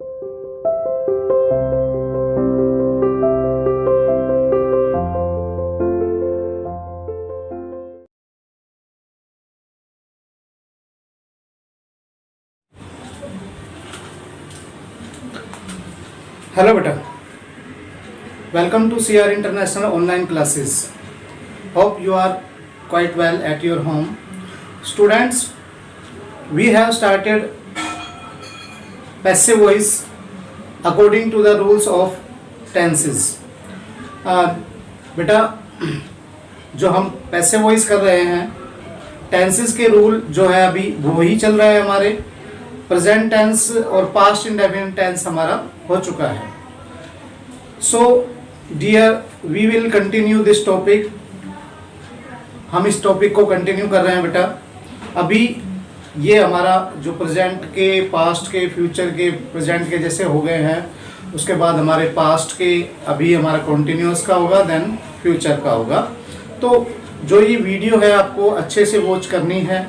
Hello बेटा, welcome to CR international online classes. Hope you are quite well at your home. Students, we have started passive voice according to the rules of tenses. बेटा, जो हम passive voice कर रहे हैं, tenses के rule जो है अभी वो ही चल रहा है. हमारे प्रेजेंट टेंस और पास्ट इंडेफिनिट टेंस हमारा हो चुका है. So dear, we will continue this topic. हम इस टॉपिक को कंटिन्यू कर रहे हैं बेटा. अभी ये हमारा जो प्रेजेंट के, पास्ट के, फ्यूचर के, प्रेजेंट के जैसे हो गए हैं, उसके बाद हमारे पास्ट के अभी हमारा कॉन्टिन्यूस का होगा, देन फ्यूचर का होगा. तो जो ये वीडियो है आपको अच्छे से वॉच करनी है.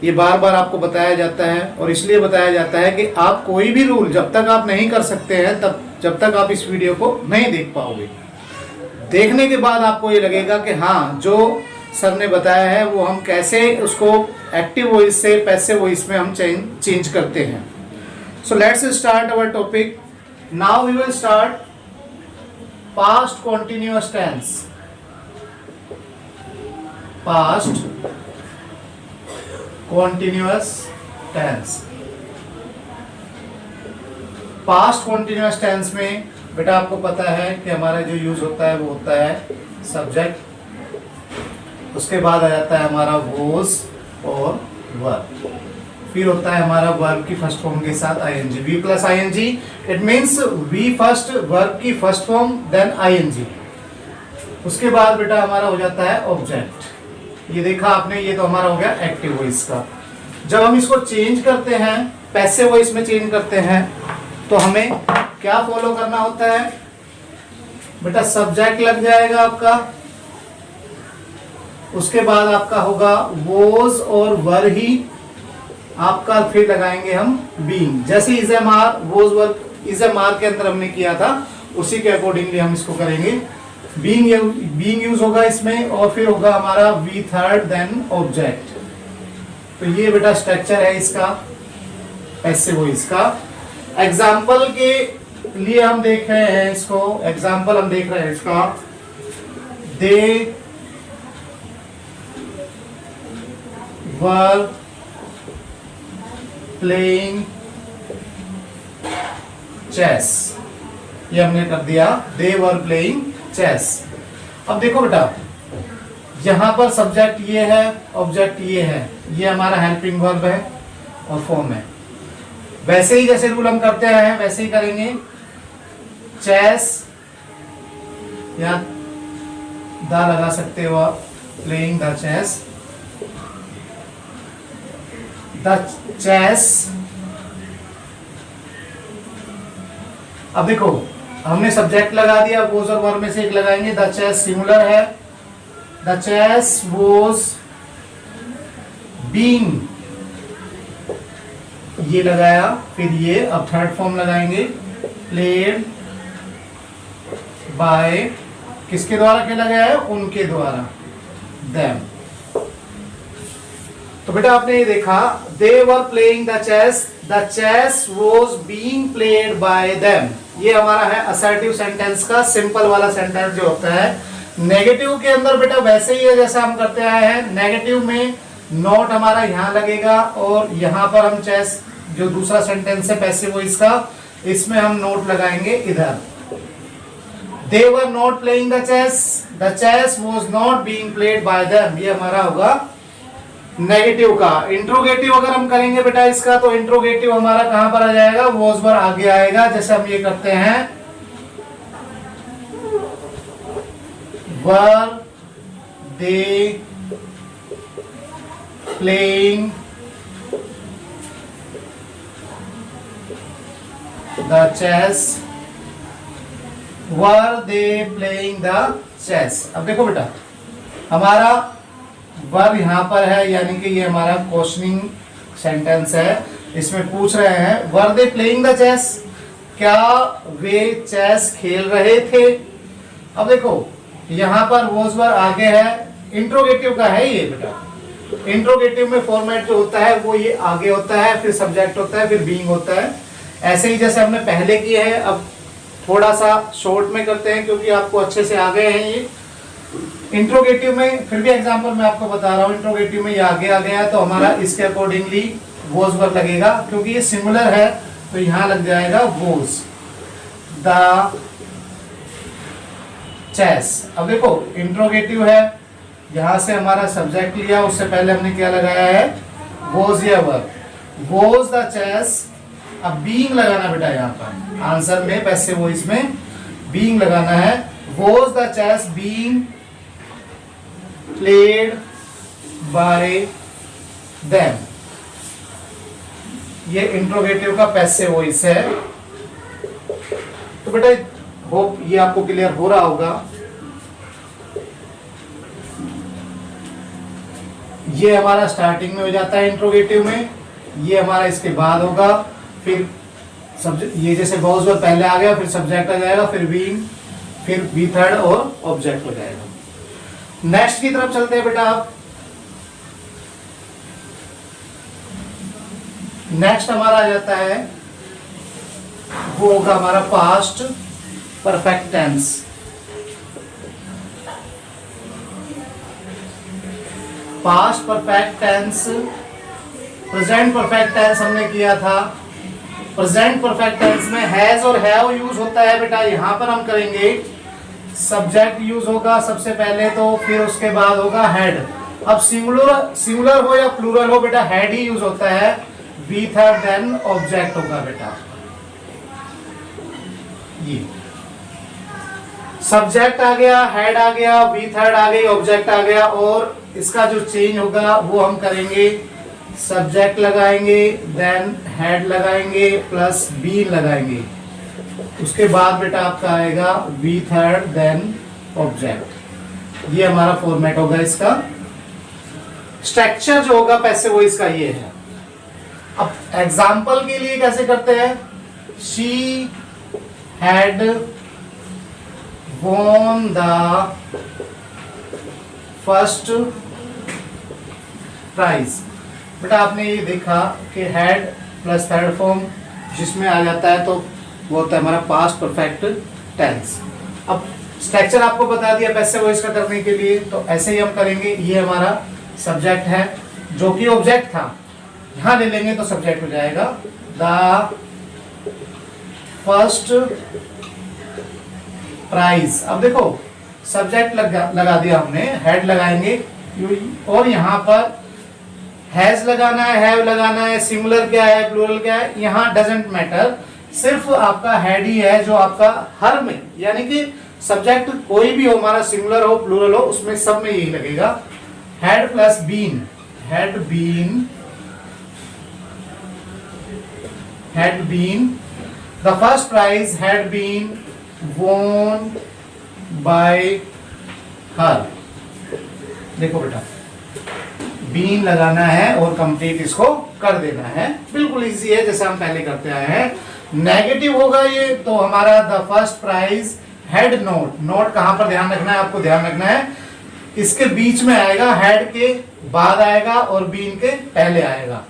ये बार बार आपको बताया जाता है और इसलिए बताया जाता है कि आप कोई भी रूल जब तक आप नहीं कर सकते हैं जब तक आप इस वीडियो को नहीं देख पाओगे. देखने के बाद आपको ये लगेगा कि हाँ, जो सर ने बताया है वो हम कैसे उसको एक्टिव वॉइस से पैसिव वॉइस में हम चेंज करते हैं. So let's start our topic. Now we will start past continuous tense. Past continuous tense. Past continuous tense में बेटा आपको पता है कि हमारा जो यूज होता है वो होता है सब्जेक्ट, उसके बाद आ जाता है हमारा वॉज और वर्ब, फिर होता है हमारा वर्ब की फर्स्ट फॉर्म के साथ ing, V plus ing. It means V first, verb की फर्स्ट फॉर्म, देन ing. उसके बाद बेटा हमारा हो जाता है ऑब्जेक्ट. ये देखा आपने, ये तो हमारा हो गया एक्टिव वॉइस का. जब हम इसको चेंज करते हैं, पैसिव वॉइस में चेंज करते हैं, तो हमें क्या फॉलो करना होता है बेटा? सब्जेक्ट लग जाएगा आपका, उसके बाद आपका होगा वॉज और वर ही आपका, फिर लगाएंगे हम बीइंग. जैसे is am are, was were is am are के अंदर हमने किया था, उसी के अकॉर्डिंगली हम इसको करेंगे. बीइंग यूज होगा इसमें, और फिर होगा हमारा वी थर्ड, देन ऑब्जेक्ट. तो ये बेटा स्ट्रक्चर है इसका पैसिव वॉइस का. एग्जाम्पल के लिए हम देख रहे हैं इसको. एग्जाम्पल हम देख रहे हैं इसका. दे वर प्लेइंग चेस. ये हमने कर दिया, दे वर प्लेइंग चेस. अब देखो बेटा, यहां पर सब्जेक्ट ये है, ऑब्जेक्ट ये है, ये हमारा हेल्पिंग वर्ब है और फॉर्म है. वैसे ही जैसे रूल हम करते हैं वैसे ही करेंगे. चेस या द लगा सकते हो आप, playing the chess, the chess. अब देखो, हमने सब्जेक्ट लगा दिया, वॉज और वर्ब में से एक लगाएंगे. द चेस सिंगुलर है, द चेस वॉज बीइंग, ये लगाया, फिर ये अब थर्ड फॉर्म लगाएंगे, प्लेड बाय, किसके द्वारा खेला गया है? उनके द्वारा, देम. तो बेटा आपने ये देखा, they were playing the chess was being played by them. ये हमारा है असर्टिव सेंटेंस का सिंपल वाला सेंटेंस जो होता है. नेगेटिव के अंदर बेटा वैसे ही है जैसा हम करते आए हैं. नेगेटिव में नोट हमारा यहाँ लगेगा, और यहाँ पर हम चेस, जो दूसरा सेंटेंस है पैसिव वॉइस का, इसमें हम नोट लगाएंगे इधर. They were not playing the chess. The chess was not being played by them. ये हमारा होगा नेगेटिव का. इंट्रोगेटिव अगर हम करेंगे बेटा इसका, तो इंट्रोगेटिव हमारा कहां पर आ जाएगा? वॉज पर आगे आएगा. जैसे हम ये करते हैं, were they playing the chess, were they playing the chess. अब देखो बेटा, हमारा वर्ब यहां पर है, यानी कि ये हमारा क्वेश्चनिंग सेंटेंस है. इसमें पूछ रहे हैं were they playing the chess, क्या वे चेस खेल रहे थे। अब देखो यहाँ पर वॉज वर आगे है, इंट्रोगेटिव का है ये बेटा। इंट्रोगेटिव में फॉर्मेट जो होता है वो ये आगे होता है, फिर सब्जेक्ट होता है, फिर बीइंग होता है। ऐसे ही जैसे हमने पहले किए हैं, अब थोड़ा सा शॉर्ट में करते हैं क्योंकि आपको अच्छे से आ गए हैं ये। इंट्रोगेटिव में फिर भी एग्जांपल मैं आपको बता रहा हूँ, इंट्रोगेटिव में ये आगे आ गया है तो हमारा इसके अकॉर्डिंगली वॉज वर लगेगा, क्योंकि ये सिंगुलर है तो यहाँ लग जाएगा वॉज द चेस। अब देखो इंट्रोगेटिव है, यहाँ से हमारा सब्जेक्ट लिया, उससे पहले हमने क्या लगाया है, वॉज या वर, वॉज द चेस। अब बीइंग लगाना बेटा, यहाँ पर आंसर में पैसिव वॉइस में बीइंग लगाना है। Was the chess being played by them, ये इंट्रोगेटिव का पैसिव वॉइस है। तो बेटा होप ये आपको क्लियर हो रहा होगा। ये हमारा स्टार्टिंग में हो जाता है इंट्रोगेटिव में, ये हमारा इसके बाद होगा, फिर सब्जेक्ट, ये जैसे वॉज वर पहले आ गया, फिर सब्जेक्ट आ जाएगा, फिर बीइंग, फिर बी थर्ड और ऑब्जेक्ट हो जाएगा। नेक्स्ट की तरफ चलते हैं बेटा आप। नेक्स्ट हमारा आ जाता है, वो होगा हमारा past perfect tense. Past perfect tense, present perfect tense हमने किया था। प्रेजेंट परफेक्ट टेंस में हैज और हैव यूज होता है बेटा। यहां पर हम करेंगे सब्जेक्ट यूज होगा सबसे पहले, तो फिर उसके बाद होगा हैड। अब सिंगुलर हो या प्लूरल हो बेटा, हैड ही यूज होता है। वी थर्ड देन ऑब्जेक्ट होगा बेटा। ये सब्जेक्ट आ गया, हेड आ गया, वी थर्ड आ गई, ऑब्जेक्ट आ गया, और इसका जो चेंज होगा वो हम करेंगे, सब्जेक्ट लगाएंगे, देन हेड लगाएंगे, प्लस बीन लगाएंगे। उसके बाद बेटा आपका आएगा वी थर्ड देन ऑब्जेक्ट। ये हमारा फॉर्मेट होगा इसका। स्ट्रक्चर जो होगा पैसिव वॉइस का ये है। अब एग्जाम्पल के लिए कैसे करते हैं, she had won the first prize। बेटा आपने ये देखा कि हैड प्लस थर्ड फॉर्म जिसमें आ जाता है तो वो होता है हमारा पास्ट परफेक्ट टेंस। अब स्ट्रक्चर आपको बता दिया पैसिव वॉइस का करने के लिए, तो ऐसे ही हम करेंगे। ये हमारा सब्जेक्ट है जो कि ऑब्जेक्ट था, यहां ले लेंगे तो सब्जेक्ट हो जाएगा द फर्स्ट प्राइज। अब देखो सब्जेक्ट लगा दिया हमने, हेड लगाएंगे, और यहाँ पर हैज लगाना है, हैव लगाना है, सिंगुलर क्या है, प्लूरल क्या है, यहाँ डजंट मैटर, सिर्फ आपका हेड ही है जो आपका हर में, यानी कि सब्जेक्ट कोई भी हो हमारा, सिंगुलर हो प्लूरल हो, उसमें सब में यही लगेगा। Had plus been, had been, had been, the first prize had been won by her। देखो बेटा बीन लगाना है और कंप्लीट इसको कर देना है, बिल्कुल इजी है जैसे हम पहले करते आए हैं। नेगेटिव होगा ये तो हमारा the first prize had not. Not कहां पर ध्यान रखना है, आपको ध्यान रखना है इसके बीच में आएगा, हेड के बाद आएगा और बीन के पहले आएगा।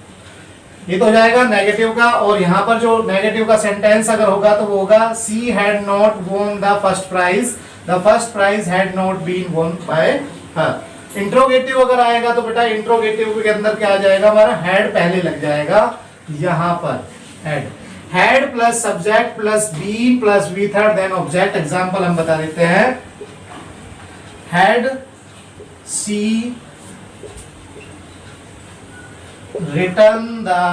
ये तो हो जाएगा नेगेटिव का। और यहाँ पर जो नेगेटिव का सेंटेंस अगर होगा तो वो होगा she had not won the first prize, the first prize had not been won by her. Interrogative अगर आएगा तो बेटा इंट्रोगेटिव के अंदर क्या आ जाएगा, हमारा हैड पहले लग जाएगा, यहाँ पर had, had plus subject plus been plus V third then object. Example हम बता देते हैं, had she written the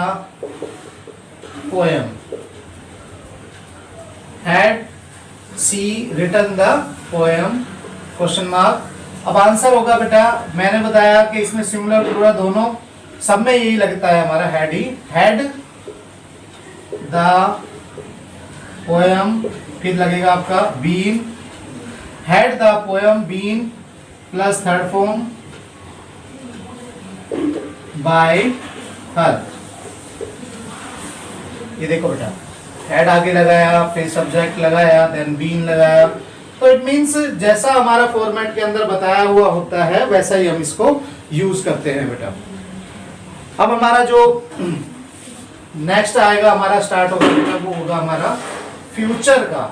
poem, had she written the poem, question mark. अब आंसर होगा बेटा, मैंने बताया कि इसमें सिंगुलर प्लूरल दोनों सब में यही लगता है हमारा हैड ही। हैड द पोएम, फिर लगेगा आपका been, had the poem been plus third form by her. ये देखो बेटा, हेड आगे लगाया, फिर सब्जेक्ट लगाया, देन बीन लगाया। तो इट मींस जैसा हमारा फॉर्मेट के अंदर बताया हुआ होता है वैसा ही हम इसको यूज करते हैं बेटा। अब हमारा जो नेक्स्ट आएगा, हमारा स्टार्ट होगा बेटा, वो होगा हमारा फ्यूचर का।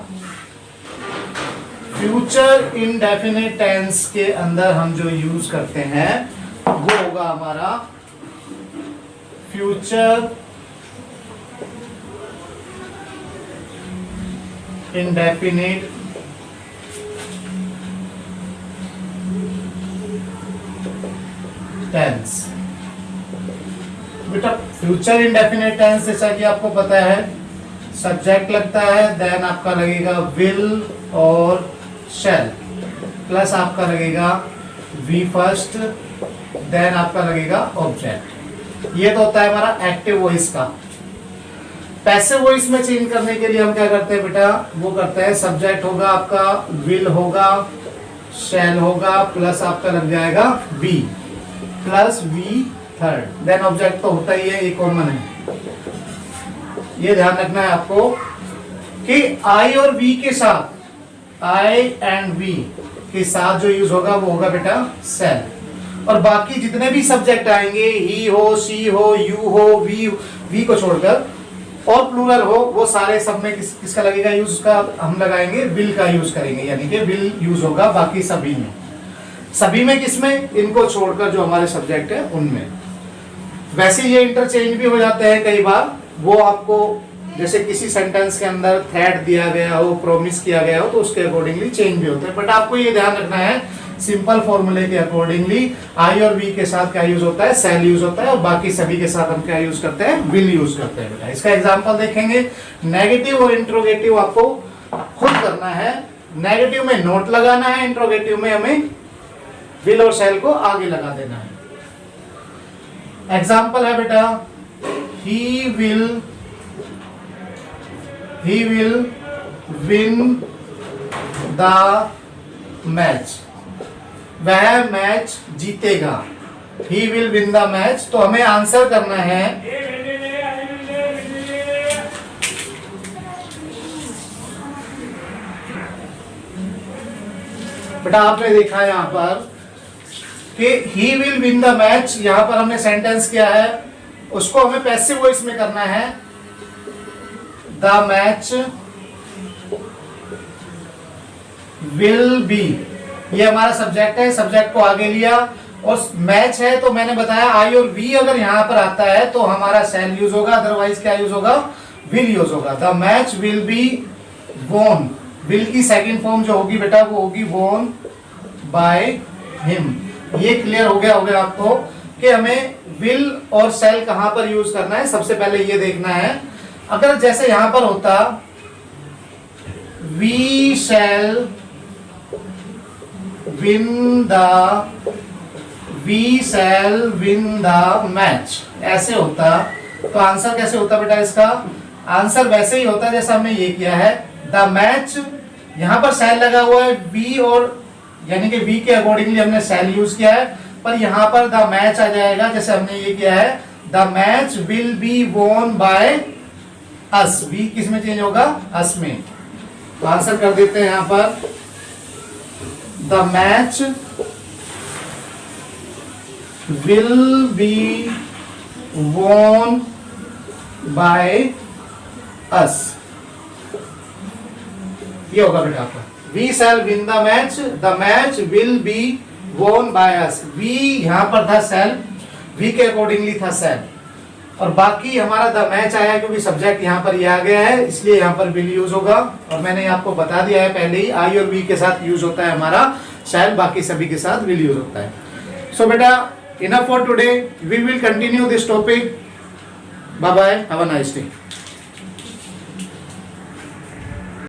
फ्यूचर इंडेफिनिट टेंस के अंदर हम जो यूज करते हैं वो होगा हमारा फ्यूचर इंडेफिनिट टेंस। बेटा फ्यूचर इंडेफिनिट टेंस जैसा कि आपको पता है, सब्जेक्ट लगता है, देन आपका लगेगा विल और शैल, प्लस आपका लगेगा वी फर्स्ट, देन आपका लगेगा ऑब्जेक्ट। ये तो होता है हमारा एक्टिव वॉइस का। पैसिव वॉइस में चेंज करने के लिए हम क्या करते हैं बेटा, वो करते हैं सब्जेक्ट होगा आपका, विल होगा, शैल होगा, प्लस आपका लग जाएगा V, plus V third, then object तो होता ही है, ये कॉमन है। ये ध्यान रखना है आपको कि आई और वी के साथ, आई एंड वी के साथ जो यूज होगा वो होगा बेटा सेल, और बाकी जितने भी सब्जेक्ट आएंगे, ही हो, शी हो, यू हो, वी को छोड़कर और प्लूरल हो, वो सारे सब में किसका लगेगा यूज का, हम लगाएंगे विल का यूज करेंगे, यानी कि विल यूज होगा बाकी सभी में। सभी में किसमें, इनको छोड़कर जो हमारे सब्जेक्ट है उनमें। वैसे ये इंटरचेंज भी हो जाते हैं कई बार, वो आपको जैसे किसी सेंटेंस के अंदर थ्रेड दिया गया हो, प्रॉमिस किया गया हो, तो उसके अकॉर्डिंगली चेंज भी होते हैं। बट आपको ये ध्यान रखना है सिंपल फॉर्मूले के अकॉर्डिंगली आई और वी के साथ क्या यूज होता है, सेल यूज होता है, और बाकी सभी के साथ हम क्या यूज करते हैं, विल यूज करते हैं बेटा। इसका एग्जांपल देखेंगे। नेगेटिव और इंट्रोगेटिव आपको खुद करना है। नेगेटिव में नोट लगाना है, इंट्रोगेटिव में हमें विल और सेल को आगे लगा देना है। एग्जांपल है बेटा, he will win the match, वह मैच जीतेगा। He will win the match, तो हमें आंसर करना है बेटा। आपने देखा यहां पर कि he will win the match, यहां पर हमने सेंटेंस किया है, उसको हमें पैसिव वॉइस में करना है। द मैच विल बी, ये हमारा सब्जेक्ट है, सब्जेक्ट को आगे लिया, और मैच है तो मैंने बताया आई और वी अगर यहां पर आता है तो हमारा सेल यूज होगा, अदरवाइज क्या यूज होगा, विल यूज होगा। द मैच विल बी वोन, विल की सेकंड फॉर्म जो होगी बेटा वो होगी वोन बाय हिम। ये क्लियर हो गया आपको कि हमें विल और सेल कहां पर यूज करना है। सबसे पहले ये देखना है, अगर जैसे यहां पर होता we shall win the match, ऐसे होता तो आंसर कैसे होता बेटा, इसका आंसर वैसे ही होता जैसा हमने ये किया है। द मैच, यहां पर सेल लगा हुआ है, वी और यानी कि वी के अकॉर्डिंगली हमने सेल यूज किया है, पर यहां पर द मैच आ जाएगा जैसे हमने ये किया है। The match will be won by us, we किस में चेंज होगा, अस में। तो आंसर कर देते हैं यहां पर, the match will be won by us, ये होगा बेटा आपका। We shall win the match will be won by us. We यहां पर था सेल, वी के अकॉर्डिंगली था सेल, और बाकी हमारा द मैच आया क्योंकि सब्जेक्ट यहाँ पर ये आ गया है, इसलिए यहाँ पर विल यूज होगा। और मैंने आपको बता दिया है पहले ही, आई और वी के साथ यूज होता है हमारा शैल, बाकी सभी के साथ विल यूज होता है। सो बेटा enough for today, we will continue this topic. Bye bye, have a nice day.